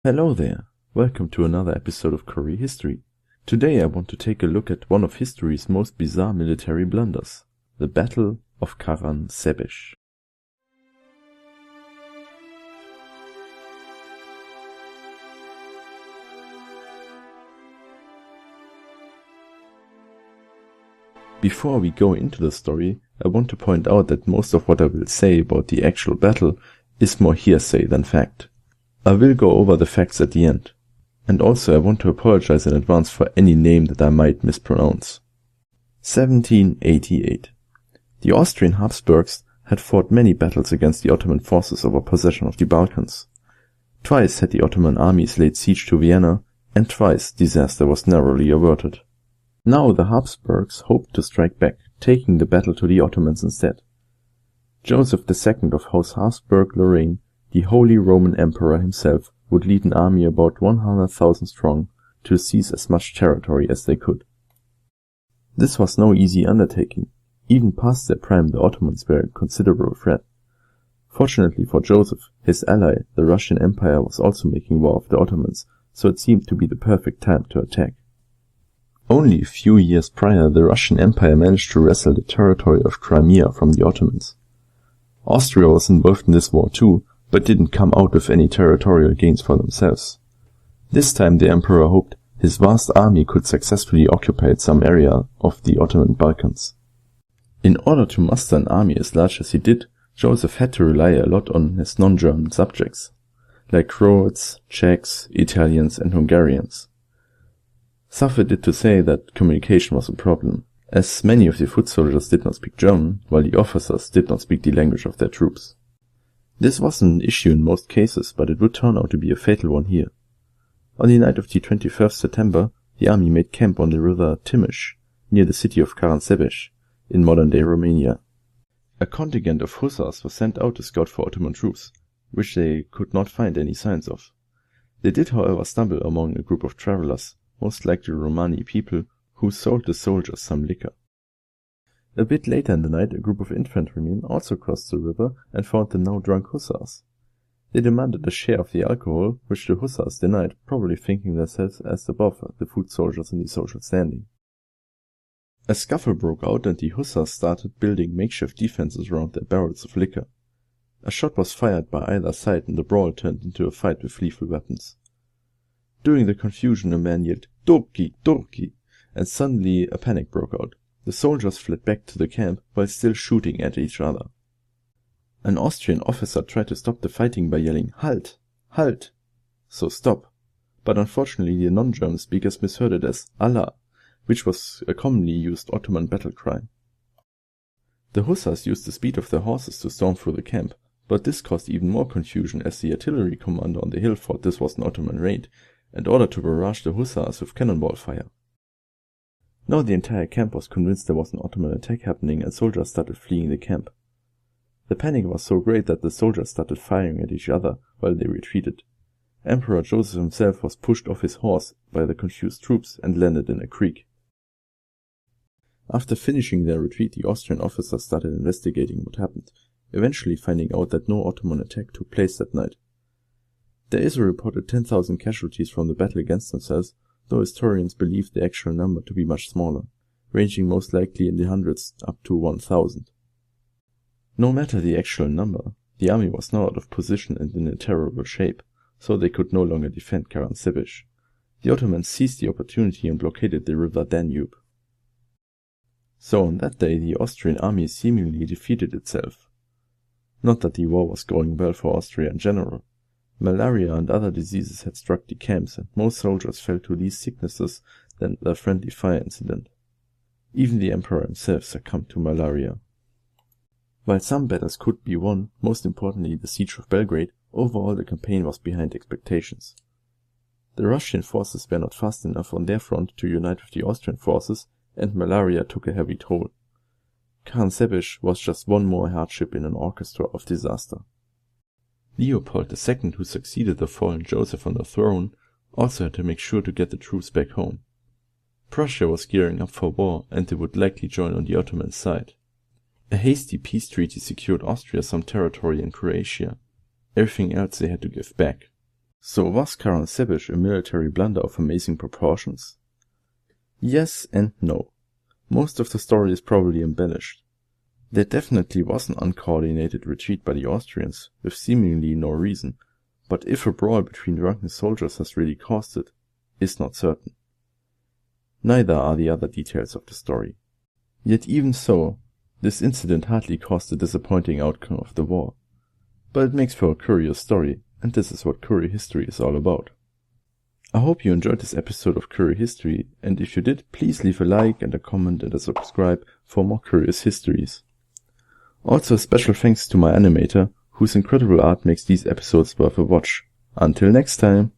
Hello there, welcome to another episode of Curihistory. Today I want to take a look at one of history's most bizarre military blunders, the Battle of Karansebes. Before we go into the story, I want to point out that most of what I will say about the actual battle is more hearsay than fact. I will go over the facts at the end. And also I want to apologize in advance for any name that I might mispronounce. 1788. The Austrian Habsburgs had fought many battles against the Ottoman forces over possession of the Balkans. Twice had the Ottoman armies laid siege to Vienna, and twice disaster was narrowly averted. Now the Habsburgs hoped to strike back, taking the battle to the Ottomans instead. Joseph II of House Habsburg-Lorraine, the Holy Roman Emperor himself, would lead an army about 100,000 strong to seize as much territory as they could. This was no easy undertaking. Even past their prime, the Ottomans were a considerable threat. Fortunately for Joseph, his ally, the Russian Empire, was also making war with the Ottomans, so it seemed to be the perfect time to attack. Only a few years prior, the Russian Empire managed to wrestle the territory of Crimea from the Ottomans. Austria was involved in this war too, but didn't come out with any territorial gains for themselves. This time the emperor hoped his vast army could successfully occupy some area of the Ottoman Balkans. In order to muster an army as large as he did, Joseph had to rely a lot on his non-German subjects, like Croats, Czechs, Italians and Hungarians. Suffice it to say that communication was a problem, as many of the foot soldiers did not speak German, while the officers did not speak the language of their troops. This wasn't an issue in most cases, but it would turn out to be a fatal one here. On the night of the 21st September, the army made camp on the river Timiș, near the city of Karansebes, in modern-day Romania. A contingent of hussars was sent out to scout for Ottoman troops, which they could not find any signs of. They did, however, stumble among a group of travelers, most likely Romani people, who sold the soldiers some liquor. A bit later in the night, a group of infantrymen also crossed the river and found the now drunk hussars. They demanded a share of the alcohol, which the hussars denied, probably thinking themselves as above the foot soldiers in the social standing. A scuffle broke out and the hussars started building makeshift defenses around their barrels of liquor. A shot was fired by either side and the brawl turned into a fight with lethal weapons. During the confusion, a man yelled, "Turki, Turki!" and suddenly a panic broke out. The soldiers fled back to the camp while still shooting at each other. An Austrian officer tried to stop the fighting by yelling, "Halt! Halt!" So stop. But unfortunately the non-German speakers misheard it as Allah, which was a commonly used Ottoman battle cry. The hussars used the speed of their horses to storm through the camp, but this caused even more confusion as the artillery commander on the hill thought this was an Ottoman raid, and ordered to barrage the hussars with cannonball fire. Now the entire camp was convinced there was an Ottoman attack happening and soldiers started fleeing the camp. The panic was so great that the soldiers started firing at each other while they retreated. Emperor Joseph himself was pushed off his horse by the confused troops and landed in a creek. After finishing their retreat, the Austrian officers started investigating what happened, eventually finding out that no Ottoman attack took place that night. There is a reported 10,000 casualties from the battle against themselves, though historians believe the actual number to be much smaller, ranging most likely in the hundreds up to 1,000. No matter the actual number, the army was now out of position and in a terrible shape, so they could no longer defend Karansebes. The Ottomans seized the opportunity and blockaded the river Danube. So on that day the Austrian army seemingly defeated itself. Not that the war was going well for Austria in general. Malaria and other diseases had struck the camps, and most soldiers fell to these sicknesses than the friendly fire incident. Even the emperor himself succumbed to malaria. While some battles could be won, most importantly the siege of Belgrade, overall the campaign was behind expectations. The Russian forces were not fast enough on their front to unite with the Austrian forces, and malaria took a heavy toll. Karansebes was just one more hardship in an orchestra of disaster. Leopold II, who succeeded the fallen Joseph on the throne, also had to make sure to get the troops back home. Prussia was gearing up for war, and they would likely join on the Ottoman side. A hasty peace treaty secured Austria some territory in Croatia. Everything else they had to give back. So was Karen Sebish a military blunder of amazing proportions? Yes and no. Most of the story is probably embellished. There definitely was an uncoordinated retreat by the Austrians, with seemingly no reason, but if a brawl between drunken soldiers has really caused it, is not certain. Neither are the other details of the story. Yet even so, this incident hardly caused a disappointing outcome of the war. But it makes for a curious story, and this is what Curihistory is all about. I hope you enjoyed this episode of Curihistory, and if you did, please leave a like and a comment and a subscribe for more curious histories. Also a special thanks to my animator, whose incredible art makes these episodes worth a watch. Until next time!